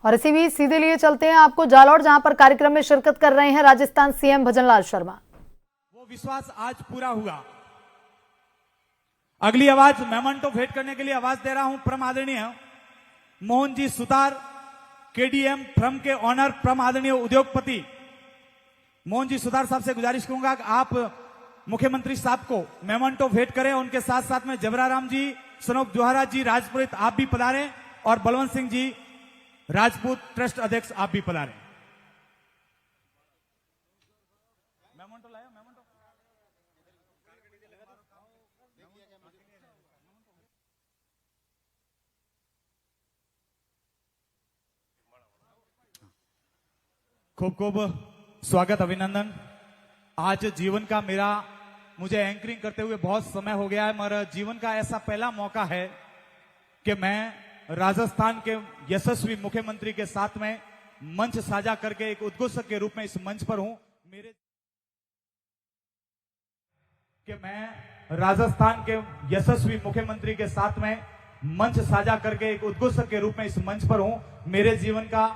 और इसी बीच सीधे लिए चलते हैं आपको जालौर, जहां पर कार्यक्रम में शिरकत कर रहे हैं राजस्थान सीएम भजनलाल शर्मा। वो विश्वास आज पूरा हुआ। अगली आवाज मेमेंटो भेंट करने के लिए आवाज दे रहा हूं परम आदरणीय मोहन जी सुतार, केडीएम फ्रम के ऑनर, परम आदरणीय उद्योगपति मोहन जी सुतार साहब से गुजारिश करूंगा कि आप मुख्यमंत्री साहब को मेमेंटो भेंट करें। उनके साथ साथ में जबराराम जी, सनोप जोहरा जी राजपुरोहित आप भी पधारें और बलवंत सिंह जी राजपूत ट्रस्ट अध्यक्ष आप भी पधारें। मेमेंटो लाया, मेमेंटो खूब खूब स्वागत, अभिनंदन। आज जीवन का मुझे एंकरिंग करते हुए बहुत समय हो गया है, मगर जीवन का ऐसा पहला मौका है कि मैं राजस्थान के यशस्वी मुख्यमंत्री के साथ में मंच साझा करके एक उद्घोषक के रूप में इस मंच पर हूं। मैं राजस्थान के यशस्वी मुख्यमंत्री के साथ में मंच साझा करके एक उद्घोषक के रूप में इस मंच पर हूं। मेरे जीवन का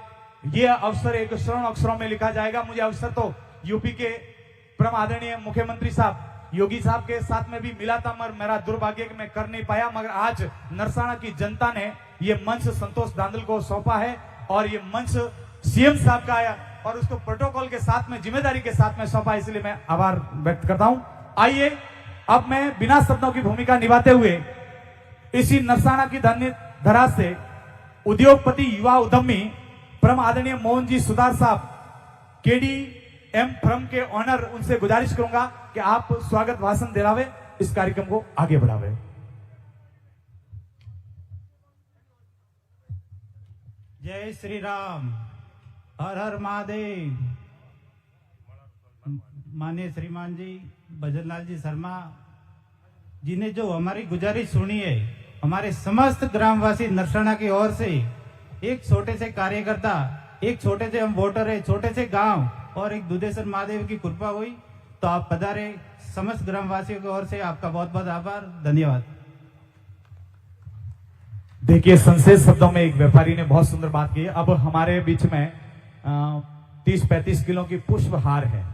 यह अवसर एक स्वर्ण अक्षरों में लिखा जाएगा। मुझे अवसर तो यूपी के परम आदरणीय मुख्यमंत्री साहब योगी साहब के साथ में भी मिला था, मगर मेरा दुर्भाग्य कि मैं कर नहीं पाया। मगर आज नरसाना की जनता ने यह मंच संतोष दांदल को सौंपा है और यह मंच सीएम साहब का है और उसको प्रोटोकॉल के साथ में, जिम्मेदारी के साथ में सौंपा, इसलिए मैं आभार व्यक्त करता हूं। आइए अब मैं बिना शब्दों की भूमिका निभाते हुए इसी नरसाना की धन्य धरा से उद्योगपति, युवा उद्यमी परम आदरणीय मोहन जी सुतार साहब, केडीएम फ्रम के ऑनर, उनसे गुजारिश करूंगा कि आप स्वागत भाषण दिलावे, इस कार्यक्रम को आगे बढ़ावे। जय श्री राम, हर हर महादेव। माननीय श्रीमान जी भजनलाल जी शर्मा जी ने जो हमारी गुजारिश सुनी है, हमारे समस्त ग्रामवासी नरसाना की ओर से, एक छोटे से कार्यकर्ता, एक छोटे से हम वोटर है, छोटे से गांव और एक दुधेश्वर महादेव की कृपा हुई तो आप पधारे। समस्त ग्रामवासियों की ओर से आपका बहुत बहुत आभार, धन्यवाद। देखिए, संक्षेप शब्दों में एक व्यापारी ने बहुत सुंदर बात की। अब हमारे बीच में 30-35 किलो की पुष्प हार है,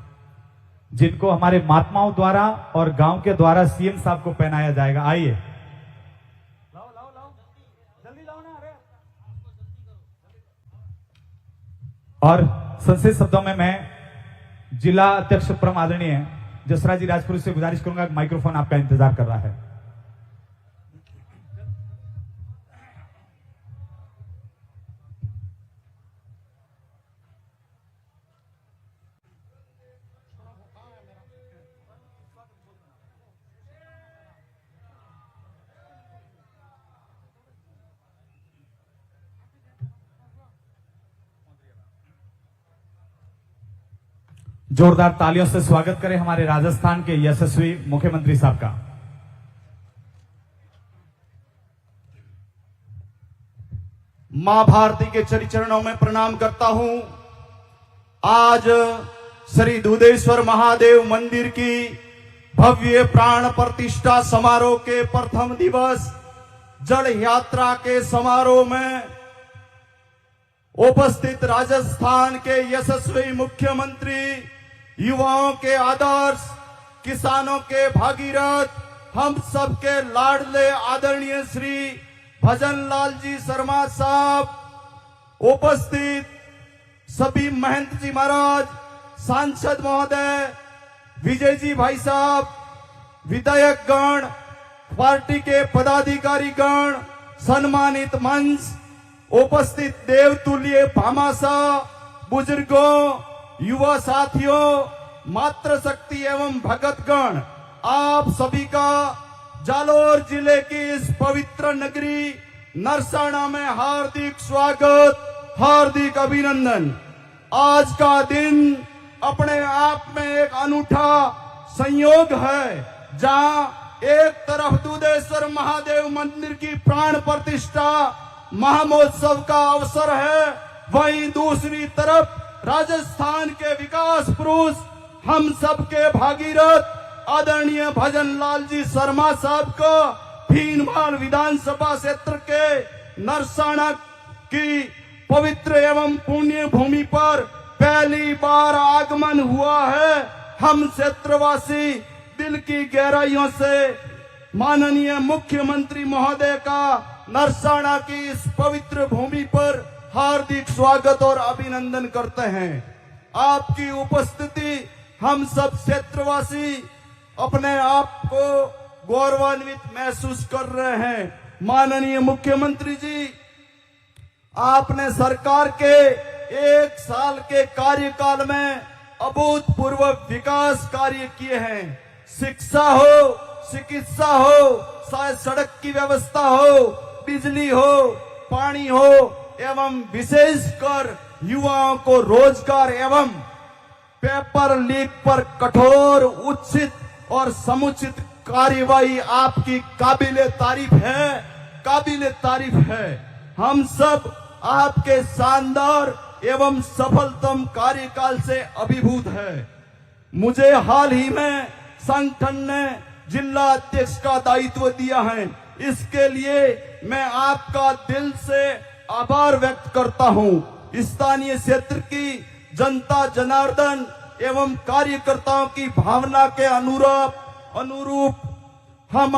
जिनको हमारे महात्माओं द्वारा और गांव के द्वारा सीएम साहब को पहनाया जाएगा। आइए, लाओ लाओ लाओ, जल्दी लाओ ना। अरे और संक्षेप शब्दों में मैं जिला अध्यक्ष परम आदरणीय जसराज जी राजपुर से गुजारिश करूंगा, माइक्रोफोन आपका इंतजार कर रहा है। जोरदार तालियों से स्वागत करें हमारे राजस्थान के यशस्वी मुख्यमंत्री साहब का। मां भारती के चरणों में प्रणाम करता हूं। आज श्री दुधेश्वर महादेव मंदिर की भव्य प्राण प्रतिष्ठा समारोह के प्रथम दिवस जल यात्रा के समारोह में उपस्थित राजस्थान के यशस्वी मुख्यमंत्री, युवाओं के आदर्श, किसानों के भागीरथ, हम सबके लाडले आदरणीय श्री भजनलाल जी शर्मा साहब, उपस्थित सभी महंत जी महाराज, सांसद महोदय, विजय जी भाई साहब, विधायक गण, पार्टी के पदाधिकारी गण, सम्मानित मंच, उपस्थित देवतुल्य भामाशा, बुजुर्गों, युवा साथियों, मातृशक्ति एवं भगतगण, आप सभी का जालौर जिले की इस पवित्र नगरी नरसाना में हार्दिक स्वागत, हार्दिक अभिनंदन। आज का दिन अपने आप में एक अनूठा संयोग है, जहां एक तरफ दुधेश्वर महादेव मंदिर की प्राण प्रतिष्ठा महामहोत्सव का अवसर है, वहीं दूसरी तरफ राजस्थान के विकास पुरुष, हम सबके भागीरथ आदरणीय भजनलाल जी शर्मा साहब को भीनमाल विधानसभा क्षेत्र के नरसाना की पवित्र एवं पुण्य भूमि पर पहली बार आगमन हुआ है। हम क्षेत्रवासी दिल की गहराइयों से माननीय मुख्यमंत्री महोदय का नरसाना की इस पवित्र भूमि पर हार्दिक स्वागत और अभिनंदन करते हैं। आपकी उपस्थिति हम सब क्षेत्रवासी अपने आप को गौरवान्वित महसूस कर रहे हैं। माननीय मुख्यमंत्री जी, आपने सरकार के 1 साल के कार्यकाल में अभूतपूर्व विकास कार्य किए हैं। शिक्षा हो, चिकित्सा हो, चाहे सड़क की व्यवस्था हो, बिजली हो, पानी हो एवं विशेषकर युवाओं को रोजगार एवं पेपर लीक पर कठोर, उचित और समुचित कार्यवाही आपकी काबिले तारीफ है। हम सब आपके शानदार एवं सफलतम कार्यकाल से अभिभूत है। मुझे हाल ही में संगठन ने जिला अध्यक्ष का दायित्व दिया है। इसके लिए मैं आपका दिल से आभार व्यक्त करता हूं। स्थानीय क्षेत्र की जनता जनार्दन एवं कार्यकर्ताओं की भावना के अनुरूप हम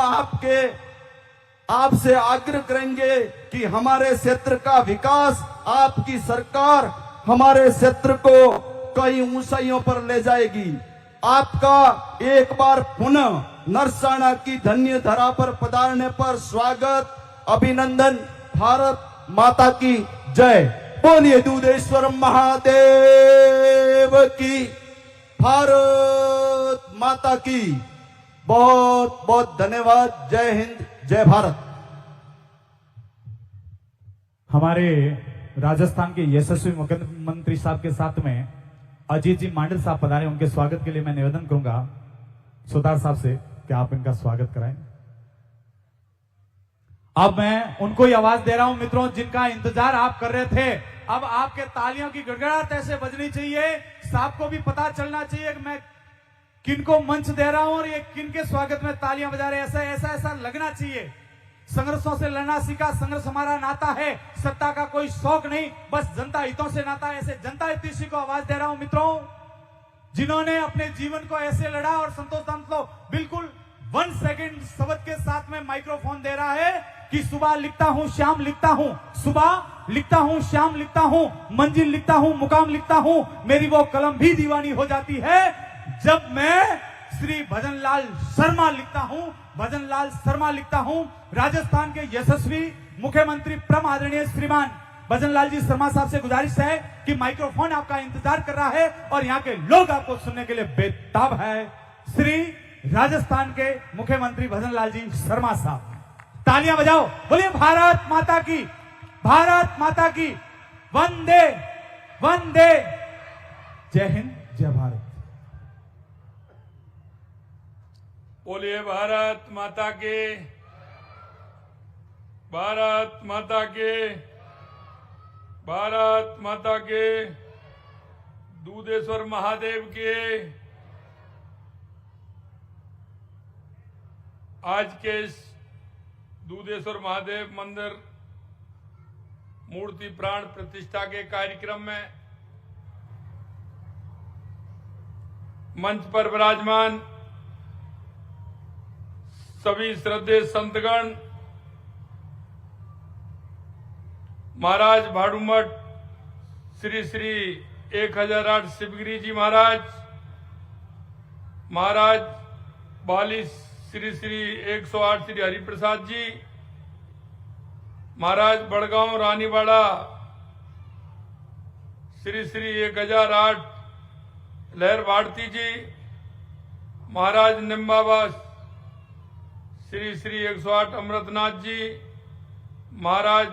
आपसे आग्रह करेंगे कि हमारे क्षेत्र का विकास, आपकी सरकार हमारे क्षेत्र को कई ऊंचाइयों पर ले जाएगी। आपका एक बार पुनः नरसाना की धन्य धरा पर पधारने पर स्वागत, अभिनंदन। भारत माता की जय। बोलिए दूधेश्वर महादेव की, भारत माता की। बहुत बहुत धन्यवाद। जय हिंद, जय भारत। हमारे राजस्थान के यशस्वी मुख्यमंत्री साहब के साथ में अजीत जी मांडल साहब पधारे। उनके स्वागत के लिए मैं निवेदन करूंगा सुधार साहब से कि आप इनका स्वागत कराएं। अब मैं उनको ही आवाज दे रहा हूं मित्रों, जिनका इंतजार आप कर रहे थे। अब आपके तालियों की गड़गड़ाहट ऐसे बजनी चाहिए, साहब को भी पता चलना चाहिए कि मैं किनको मंच दे रहा हूं और ये किनके स्वागत में तालियां बजा रहे। ऐसा लगना चाहिए। संघर्षों से लड़ना सीखा, संघर्ष हमारा नाता है, सत्ता का कोई शौक नहीं, बस जनता हितों से नाता है। ऐसे जनता हितैषी को आवाज दे रहा हूं मित्रों, जिन्होंने अपने जीवन को ऐसे लड़ा। और संतोष दास तो बिल्कुल 1 सेकंड शब्द के साथ में माइक्रोफोन दे रहा है कि सुबह लिखता हूं, शाम लिखता हूं, सुबह लिखता हूं, शाम लिखता हूं, मंजिल लिखता हूं, मुकाम लिखता हूं, मेरी वो कलम भी दीवानी हो जाती है जब मैं श्री भजनलाल शर्मा लिखता हूं, भजनलाल शर्मा लिखता हूं। राजस्थान के यशस्वी मुख्यमंत्री परम आदरणीय श्रीमान भजनलाल जी शर्मा साहब से गुजारिश है कि माइक्रोफोन आपका इंतजार कर रहा है और यहाँ के लोग आपको सुनने के लिए बेताब है। श्री राजस्थान के मुख्यमंत्री भजनलाल जी शर्मा साहब, तालियां बजाओ, बोलिए भारत माता की, भारत माता की, वंदे वंदे, जय हिंद, जय भारत। बोलिए भारत माता के, भारत माता के, भारत माता के, दूधेश्वर महादेव के। आज के इस दूधेश्वर महादेव मंदिर मूर्ति प्राण प्रतिष्ठा के कार्यक्रम में मंच पर विराजमान सभी श्रद्धेय संतगण, महाराज भाड़ूमठ श्री श्री 1008 शिवगिरी जी महाराज, महाराज बाली श्री श्री 108 श्री हरिप्रसाद जी, महाराज बड़गांव रानीवाड़ा श्री श्री 1008 लहर भारती जी, महाराज निम्बावास श्री श्री 108 अमृतनाथ जी, महाराज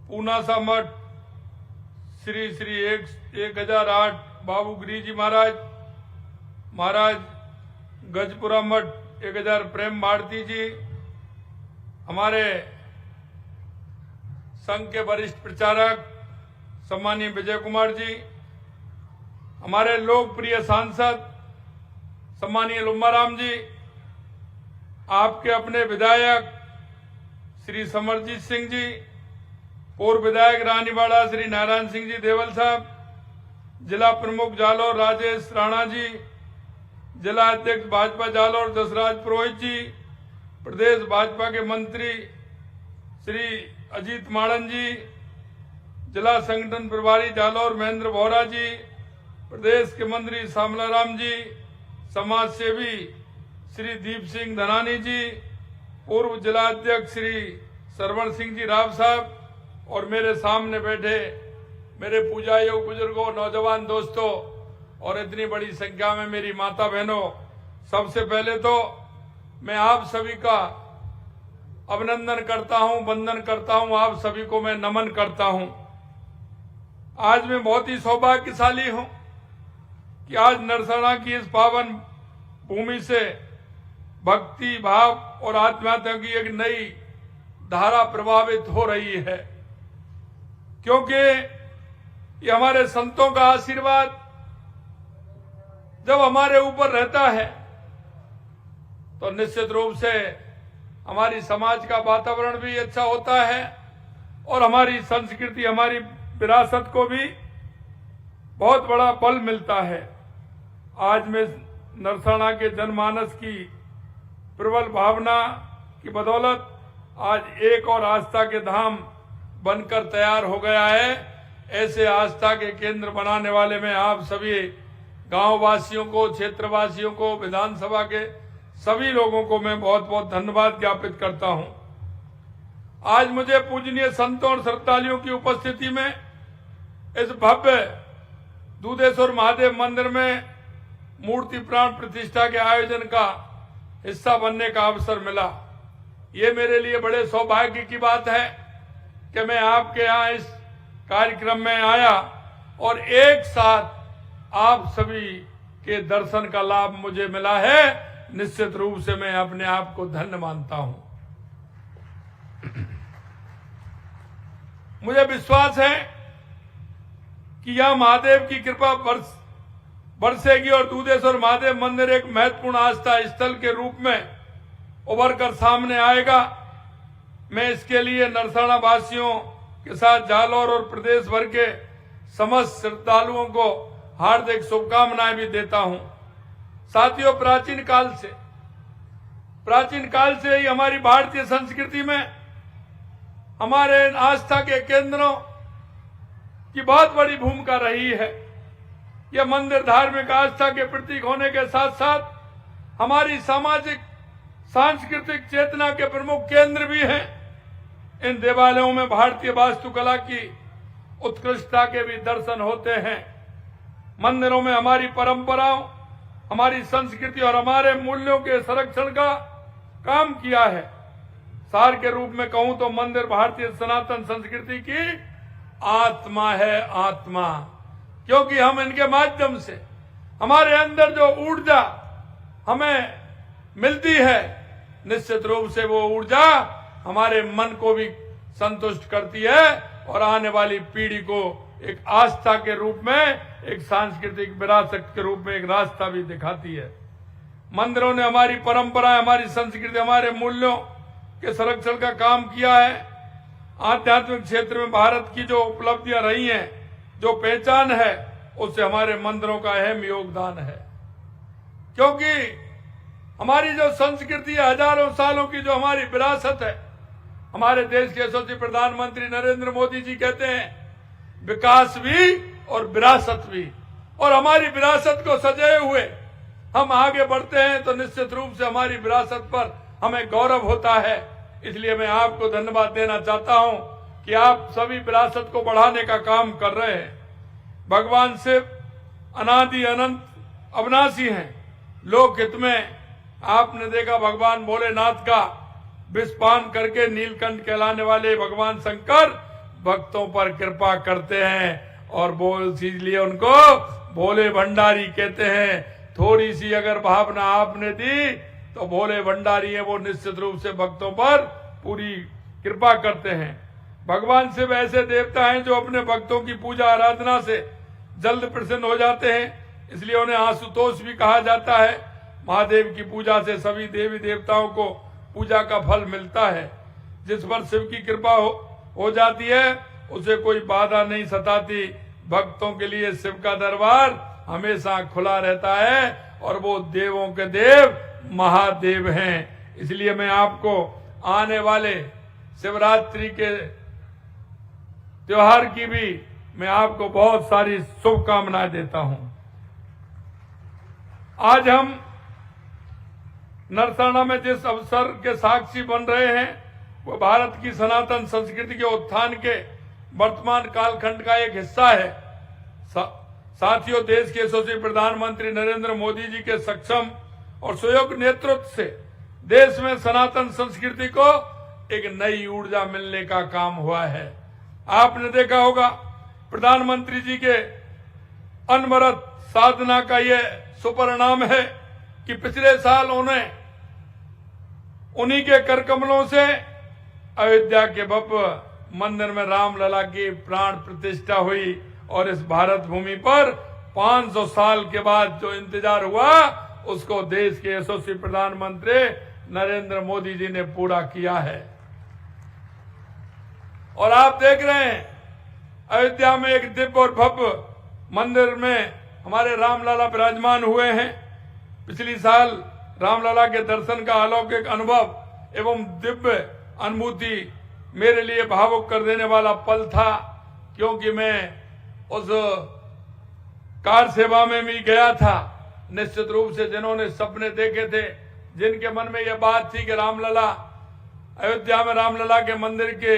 पूनासा मठ श्री श्री 1008 बाबूगिरी जी महाराज, महाराज गजपुरा मठ 1000 प्रेम भारती जी, हमारे संघ के वरिष्ठ प्रचारक सम्मानीय विजय कुमार जी, हमारे लोकप्रिय सांसद सम्मानीय लुम्बाराम जी, आपके अपने विधायक श्री समरजीत सिंह जी, पूर्व विधायक रानीवाड़ा श्री नारायण सिंह जी देवल साहब, जिला प्रमुख जालौर राजेश राणा जी, जिला अध्यक्ष भाजपा जालौर जसराज पुरोहित जी, प्रदेश भाजपा के मंत्री श्री अजीत माड़न जी, जिला संगठन प्रभारी जालौर महेंद्र बोहरा जी, प्रदेश के मंत्री श्यामला राम जी, समाज सेवी श्री दीप सिंह धनानी जी, पूर्व जिला अध्यक्ष श्री सरवण सिंह जी राव साहब और मेरे सामने बैठे मेरे पूजा योग बुजुर्गों, नौजवान दोस्तों और इतनी बड़ी संख्या में मेरी माता बहनों, सबसे पहले तो मैं आप सभी का अभिनंदन करता हूं, वंदन करता हूं, आप सभी को मैं नमन करता हूं। आज मैं बहुत ही सौभाग्यशाली हूं कि आज नरसना की इस पावन भूमि से भक्ति भाव और आध्यात्म की एक नई धारा प्रभावित हो रही है, क्योंकि ये हमारे संतों का आशीर्वाद जब हमारे ऊपर रहता है तो निश्चित रूप से हमारी समाज का वातावरण भी अच्छा होता है और हमारी संस्कृति, हमारी विरासत को भी बहुत बड़ा बल मिलता है। आज मैं नरसना के जनमानस की प्रबल भावना की बदौलत आज एक और आस्था के धाम बनकर तैयार हो गया है। ऐसे आस्था के केंद्र बनाने वाले में आप सभी गांव वासियों को, क्षेत्रवासियों को, विधानसभा के सभी लोगों को मैं बहुत बहुत धन्यवाद ज्ञापित करता हूं। आज मुझे पूजनीय संतों और श्रद्धालुओं की उपस्थिति में इस भव्य दूधेश्वर महादेव मंदिर में मूर्ति प्राण प्रतिष्ठा के आयोजन का हिस्सा बनने का अवसर मिला। ये मेरे लिए बड़े सौभाग्य की बात है कि मैं आपके यहाँ इस कार्यक्रम में आया और एक साथ आप सभी के दर्शन का लाभ मुझे मिला है। निश्चित रूप से मैं अपने आप को धन्य मानता हूं। मुझे विश्वास है कि यह महादेव की कृपा बरसेगी और दूधेश्वर महादेव मंदिर एक महत्वपूर्ण आस्था स्थल के रूप में उभर कर सामने आएगा। मैं इसके लिए नरसना वासियों के साथ जालौर और प्रदेश भर के समस्त श्रद्धालुओं को हार्दिक शुभकामनाएं भी देता हूं। साथियों, प्राचीन काल से ही हमारी भारतीय संस्कृति में हमारे आस्था के केंद्रों की बहुत बड़ी भूमिका रही है। यह मंदिर धार्मिक आस्था के प्रतीक होने के साथ साथ हमारी सामाजिक सांस्कृतिक चेतना के प्रमुख केंद्र भी हैं। इन देवालयों में भारतीय वास्तुकला की उत्कृष्टता के भी दर्शन होते हैं। मंदिरों में हमारी परंपराओं, हमारी संस्कृति और हमारे मूल्यों के संरक्षण का काम किया है। सार के रूप में कहूं तो मंदिर भारतीय सनातन संस्कृति की आत्मा है, आत्मा, क्योंकि हम इनके माध्यम से हमारे अंदर जो ऊर्जा हमें मिलती है, निश्चित रूप से वो ऊर्जा हमारे मन को भी संतुष्ट करती है और आने वाली पीढ़ी को एक आस्था के रूप में, एक सांस्कृतिक विरासत के रूप में एक रास्ता भी दिखाती है। मंदिरों ने हमारी परंपरा, हमारी संस्कृति, हमारे मूल्यों के संरक्षण का काम किया है। आध्यात्मिक क्षेत्र में भारत की जो उपलब्धियां रही हैं, जो पहचान है, उससे हमारे मंदिरों का अहम योगदान है। क्योंकि हमारी जो संस्कृति है, हजारों सालों की जो हमारी विरासत है, हमारे देश के यशस्वी प्रधानमंत्री नरेंद्र मोदी जी कहते हैं विकास भी और विरासत भी, और हमारी विरासत को सजाए हुए हम आगे बढ़ते हैं तो निश्चित रूप से हमारी विरासत पर हमें गौरव होता है। इसलिए मैं आपको धन्यवाद देना चाहता हूं कि आप सभी विरासत को बढ़ाने का काम कर रहे हैं। भगवान शिव अनादि अनंत अविनाशी हैं। लोकहित में आपने देखा भगवान भोलेनाथ का विषपान करके नीलकंठ कहलाने वाले भगवान शंकर भक्तों पर कृपा करते हैं और इसलिए उनको भोले भंडारी कहते हैं। थोड़ी सी अगर भावना आपने दी तो भोले भंडारी है, वो निश्चित रूप से भक्तों पर पूरी कृपा करते हैं। भगवान शिव ऐसे देवता हैं जो अपने भक्तों की पूजा आराधना से जल्द प्रसन्न हो जाते हैं, इसलिए उन्हें आशुतोष भी कहा जाता है। महादेव की पूजा से सभी देवी देवताओं को पूजा का फल मिलता है। जिस पर शिव की कृपा हो जाती है उसे कोई बाधा नहीं सताती। भक्तों के लिए शिव का दरबार हमेशा खुला रहता है और वो देवों के देव महादेव हैं। इसलिए मैं आपको आने वाले शिवरात्रि के त्योहार की भी मैं आपको बहुत सारी शुभकामनाएं देता हूं। आज हम नरसाना में जिस अवसर के साक्षी बन रहे हैं वो भारत की सनातन संस्कृति के उत्थान के वर्तमान कालखंड का एक हिस्सा है। साथियों, देश के यशस्वी प्रधानमंत्री नरेंद्र मोदी जी के सक्षम और सुयोग्य नेतृत्व से देश में सनातन संस्कृति को एक नई ऊर्जा मिलने का काम हुआ है। आपने देखा होगा प्रधानमंत्री जी के अनवरत साधना का यह सुपरिणाम है कि पिछले साल उन्हीं के कर कमलों से अयोध्या के भव्य मंदिर में रामलला की प्राण प्रतिष्ठा हुई और इस भारत भूमि पर 500 साल के बाद जो इंतजार हुआ उसको देश के यशस्वी प्रधानमंत्री नरेंद्र मोदी जी ने पूरा किया है। और आप देख रहे हैं अयोध्या में एक दिव्य और भव्य मंदिर में हमारे रामलला विराजमान हुए हैं। पिछली साल रामलला के दर्शन का अलौकिक अनुभव एवं दिव्य अनुभूति मेरे लिए भावुक कर देने वाला पल था, क्योंकि मैं उस कार सेवा में भी गया था। निश्चित रूप से जिन्होंने सपने देखे थे, जिनके मन में यह बात थी कि रामलला अयोध्या में रामलला के मंदिर के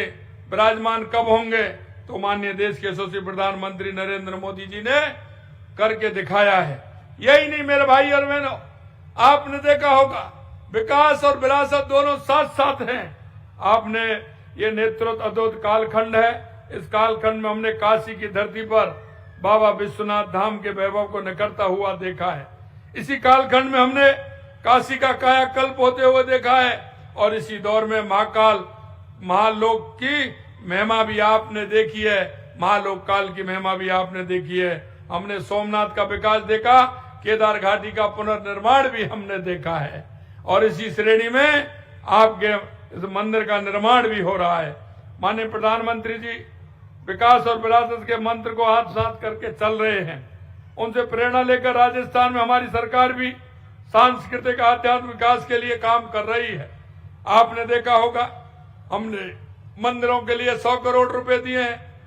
विराजमान कब होंगे, तो माननीय देश के यशस्वी प्रधानमंत्री नरेंद्र मोदी जी ने करके दिखाया है। यही नहीं मेरे भाई और बहनों, आपने देखा होगा विकास और विरासत दोनों साथ साथ हैं। आपने ये नेतृत्व अद्भुत कालखंड है। इस कालखंड में हमने काशी की धरती पर बाबा विश्वनाथ धाम के वैभव को निकलता हुआ देखा है। इसी कालखंड में हमने काशी का कायाकल्प होते हुए देखा है और इसी दौर में महाकाल महालोक की महिमा भी आपने देखी है, महालोक काल की महिमा भी आपने देखी है। हमने सोमनाथ का विकास देखा, केदार घाटी का पुनर्निर्माण भी हमने देखा है और इसी श्रेणी में आपके इस मंदिर का निर्माण भी हो रहा है। माननीय प्रधानमंत्री जी विकास और विरासत के मंत्र को हाथ साथ करके चल रहे हैं। उनसे प्रेरणा लेकर राजस्थान में हमारी सरकार भी सांस्कृतिक आध्यात्मिक विकास के लिए काम कर रही है। आपने देखा होगा हमने मंदिरों के लिए 100 करोड़ रुपए दिए हैं।